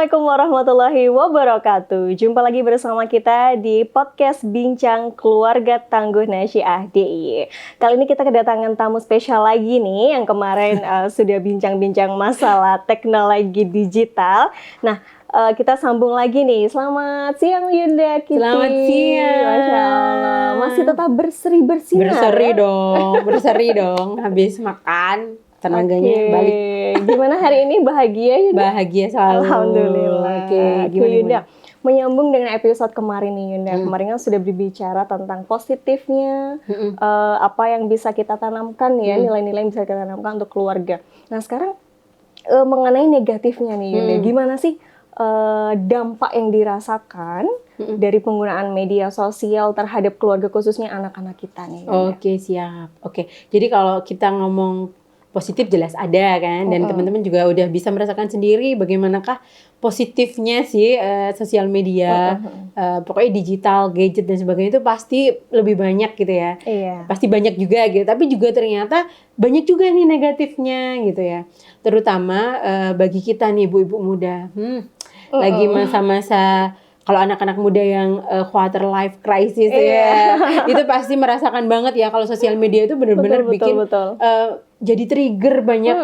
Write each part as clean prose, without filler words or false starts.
Assalamualaikum warahmatullahi wabarakatuh. Jumpa lagi bersama kita di podcast Bincang Keluarga Tangguh Nasyiah DIY. Kali ini kita kedatangan tamu spesial lagi nih, yang kemarin sudah bincang-bincang masalah teknologi digital. Nah, kita sambung lagi nih. Selamat siang Yunda Kitty. Selamat siang. Masya Allah. Masih tetap berseri-bersinar. Berseri dong. Habis makan, tenaganya balik. Gimana hari ini, bahagia Yunda? Bahagia selalu. Alhamdulillah. Oke, Yunda, menyambung dengan episode kemarin nih Yunda. Kemarin kan sudah berbicara tentang positifnya, apa yang bisa kita tanamkan ya, nilai-nilai yang bisa kita tanamkan untuk keluarga. Nah sekarang mengenai negatifnya nih Yunda, gimana sih dampak yang dirasakan dari penggunaan media sosial terhadap keluarga, khususnya anak-anak kita nih Yunda? Oke, siap. Oke, jadi kalau kita ngomong positif jelas ada kan, dan teman-teman juga udah bisa merasakan sendiri bagaimanakah positifnya sih sosial media, pokoknya digital, gadget dan sebagainya itu pasti lebih banyak gitu ya. Iya. Pasti banyak juga gitu, tapi juga ternyata banyak juga nih negatifnya gitu ya. Terutama bagi kita nih ibu-ibu muda, lagi masa-masa kalau anak-anak muda yang quarter life crisis ya, itu pasti merasakan banget ya kalau sosial media itu benar-benar bikin jadi trigger banyak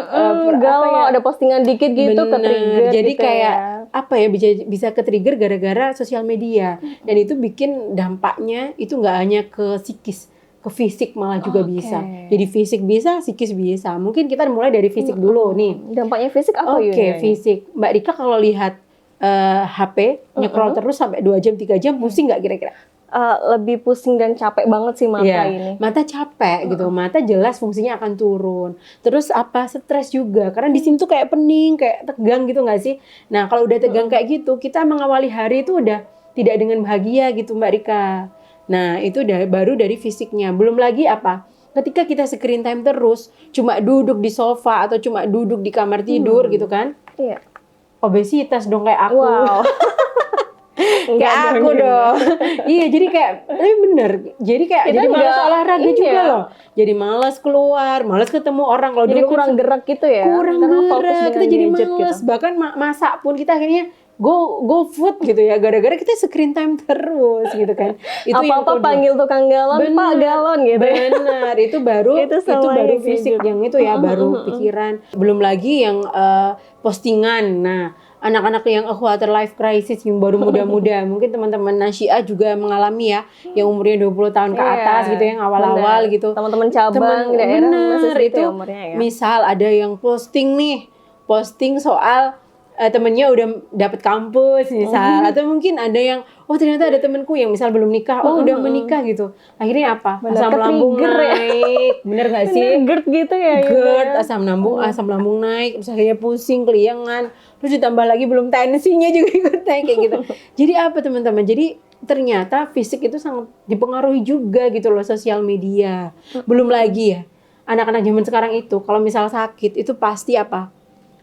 galau, ada postingan dikit gitu ke-trigger. Jadi gitu kayak ya. apa ya, bisa ke-trigger gara-gara sosial media. Dan itu bikin dampaknya itu nggak hanya ke psikis, ke fisik malah juga bisa. Jadi fisik bisa, psikis bisa. Mungkin kita mulai dari fisik dulu nih. Dampaknya fisik apa Yunda? Oke, fisik. Mbak Rika kalau lihat HP nyekrol terus sampai 2 jam 3 jam, pusing nggak kira-kira? Lebih pusing dan capek banget sih mata ini. Mata capek gitu, mata jelas fungsinya akan turun. Terus apa, stres juga, karena di sini tuh kayak pening, kayak tegang gitu nggak sih? Nah kalau udah tegang kayak gitu, kita mengawali hari itu udah tidak dengan bahagia gitu Mbak Rika. Nah itu baru dari fisiknya, belum lagi apa? Ketika kita screen time terus, cuma duduk di sofa atau cuma duduk di kamar tidur gitu kan? Iya. Obesitas dong kayak aku. Wow. Kayak aku dong. Iya, jadi kayak bener. Jadi kayak kita jadi malas olahraga juga loh. Jadi malas keluar, malas ketemu orang. Kalau jadi dulu kurang gerak gitu ya. Kurang gerak, kita jadi malas. Gitu. Bahkan masak pun kita akhirnya go food gitu ya, gara-gara kita screen time terus gitu kan. Itu apa-apa panggil tukang galon, Pak galon gitu. Benar, itu baru baru fisik gitu. yang itu ya, baru pikiran. Belum lagi yang postingan. Nah, anak-anak yang quarter life crisis yang baru muda-muda, mungkin teman-teman Nasyiah juga mengalami ya, yang umurnya 20 tahun ke atas gitu, yang awal-awal gitu. Teman-teman cabang di daerah masih segitu itu ya umurnya ya. Misal ada yang posting soal temennya udah dapat kampus misal, atau mungkin ada yang ternyata ada temenku yang misal belum nikah, udah menikah gitu. Akhirnya apa? Asam lambung naik, bener nggak sih? GERD gitu ya. GERD, asam lambung naik, terus akhirnya pusing, keliangan, terus ditambah lagi belum tensinya juga ikut naik kayak gitu. Jadi apa teman-teman? Jadi ternyata fisik itu sangat dipengaruhi juga gitu loh sosial media. Belum lagi ya, anak-anak zaman sekarang itu kalau misal sakit itu pasti apa?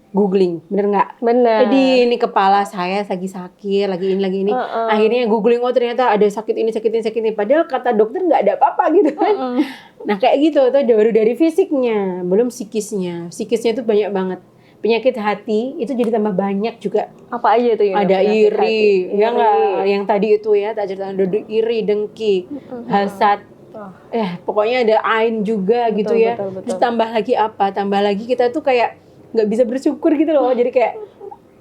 Googling, bener nggak? Bener. Jadi ini kepala saya lagi sakit, lagi ini. Akhirnya googling, ternyata ada sakit ini. Padahal kata dokter nggak ada apa-apa gitu kan. Nah kayak gitu, itu baru dari fisiknya, belum psikisnya. Psikisnya itu banyak banget. Penyakit hati itu jadi tambah banyak juga. Apa aja itu? Ada iri, ya nggak? Yang tadi itu ya, tak cerita ada iri, dengki, hasad. Pokoknya ada ain juga gitu ya. Betul. Terus tambah lagi apa? Tambah lagi kita tuh kayak nggak bisa bersyukur gitu loh, jadi kayak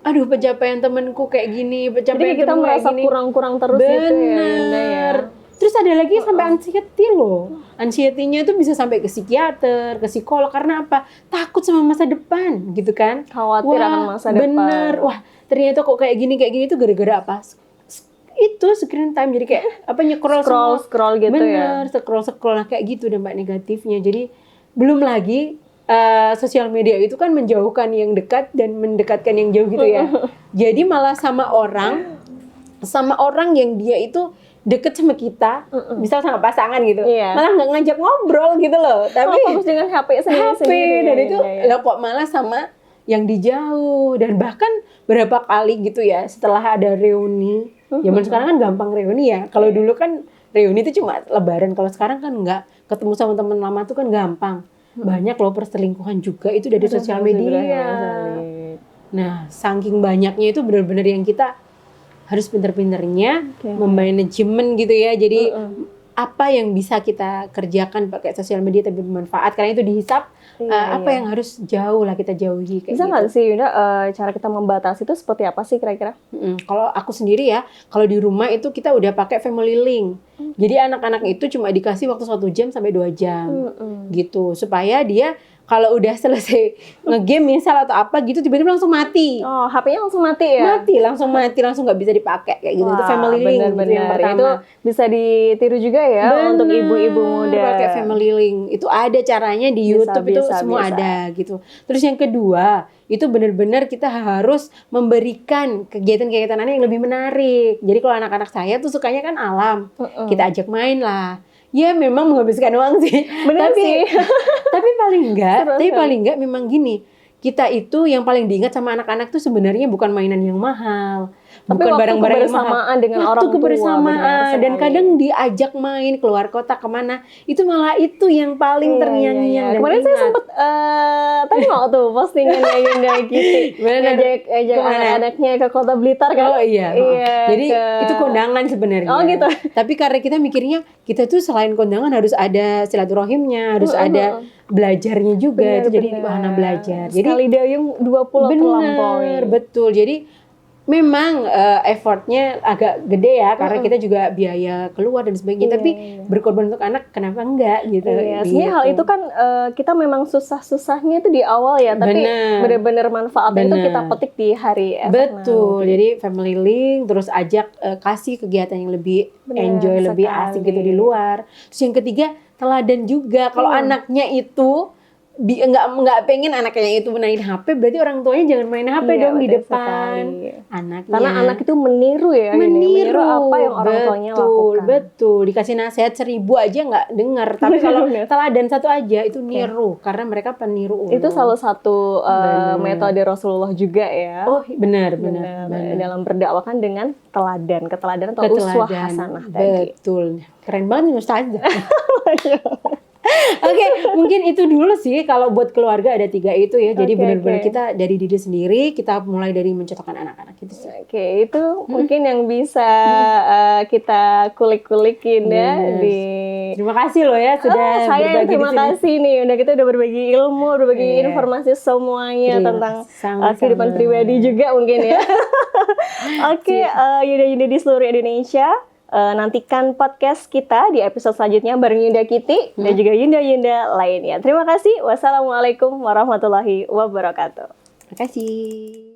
aduh pencapaian temenku kayak gini, pencapaian jadi kita merasa kurang-kurang terus gitu ya. Terus ada lagi sampai anxiety loh, anxiety-nya tuh bisa sampai ke psikiater, ke psikolog, karena apa? Takut sama masa depan gitu kan, khawatir akan masa depan. Bener, ternyata kok kayak gini tuh gara-gara apa? Itu screen time, jadi kayak apa, scroll gitu bener, ya. Scroll, nah kayak gitu dampak negatifnya. Jadi belum lagi sosial media itu kan menjauhkan yang dekat dan mendekatkan yang jauh gitu ya. Jadi malah sama orang yang dia itu deket sama kita, misal sama pasangan gitu, malah nggak ngajak ngobrol gitu loh. Tapi fokus dengan HP sendiri. Dan itu lah kok malah sama yang dijauh. Dan bahkan berapa kali gitu ya, setelah ada reuni, zaman sekarang kan gampang reuni ya. Kalau dulu kan reuni itu cuma lebaran, kalau sekarang kan nggak, ketemu sama teman lama tuh kan gampang. Banyak loh perselingkuhan juga itu dari sosial media. Nah, saking banyaknya itu benar-benar yang kita harus pinter-pinternya memanajemen gitu ya. Jadi apa yang bisa kita kerjakan pakai sosial media tapi bermanfaat, karena itu dihisap. Apa yang harus jauh lah kita jauhi kayak bisa gitu. nggak sih Yunda, cara kita membatasi itu seperti apa sih kira-kira? Kalau aku sendiri ya, kalau di rumah itu kita udah pakai family link. Jadi anak-anak itu cuma dikasih waktu 1 jam sampai 2 jam gitu, supaya dia kalau udah selesai nge-game misal atau apa gitu tiba-tiba langsung mati. Oh, HP-nya langsung mati ya? Langsung nggak bisa dipakai kayak gitu. Itu family link gitu yang pertama. Itu bisa ditiru juga ya untuk ibu-ibu muda. Pakai family link. Itu ada caranya di YouTube itu semua ada gitu. Terus yang kedua, itu benar-benar kita harus memberikan kegiatan-kegiatan anak yang lebih menarik. Jadi kalau anak-anak saya tuh sukanya kan alam. Kita ajak main lah. Ya memang menghabiskan uang sih. Benar sih. Tapi paling enggak memang gini. Kita itu yang paling diingat sama anak-anak tuh sebenarnya bukan mainan yang mahal. Tapi bukan barang-barang yang mahal. Dengan orang tua. Kebersamaan. Dan kadang diajak main keluar kota kemana. Itu malah itu yang paling terngiang-ngiang. Kemarin saya sempat tengok tuh postingannya Yunda gitu. Ngajak anak-anaknya ke Kota Blitar kan. Oh iya. Jadi itu kondangan sebenarnya. Oh gitu. Tapi karena kita mikirnya kita tuh selain kondangan harus ada silaturahimnya, harus ada belajarnya juga. Itu jadi wahana belajar. Jadi sekali dayung 20 terlampaui. Betul. Jadi memang effortnya agak gede ya, karena kita juga biaya keluar dan sebagainya. Tapi berkorban untuk anak, kenapa enggak gitu? Sebenarnya hal itu kan kita memang susah-susahnya itu di awal ya, tapi benar-benar manfaatnya itu kita petik di hari esok. Betul. Jadi family link, terus ajak kasih kegiatan yang lebih enjoy, lebih asik gitu di luar. Terus yang ketiga, teladan juga. Kalau anaknya itu nggak pengen anaknya itu main HP, berarti orang tuanya jangan main HP dong di depan anaknya. Karena anak itu meniru ya, meniru apa yang orang tuanya lakukan. Betul. Dikasih nasihat 1000 aja nggak dengar, tapi kalau teladan 1 aja itu niru, karena mereka peniru. Itu salah satu metode Rasulullah juga ya. Oh benar. Dalam berdakwakan dengan keteladanan atau uswah hasanah tadi. Betul. Keren banget nih Ustazah. Oke, mungkin itu dulu sih kalau buat keluarga ada 3 itu ya. Jadi benar-benar kita dari diri sendiri, kita mulai dari mencocokkan anak-anak gitu sih. Oke, itu mungkin yang bisa kita kulik-kulikin ya di. Terima kasih loh ya sudah berbagi. Terima kasih nih, kita udah berbagi ilmu, berbagi informasi semuanya tentang kehidupan pribadi juga mungkin ya. Oke, Yunda di seluruh Indonesia. Nantikan podcast kita di episode selanjutnya bareng Yunda Kiti dan juga Yunda lainnya. Terima kasih. Wassalamualaikum warahmatullahi wabarakatuh. Terima kasih.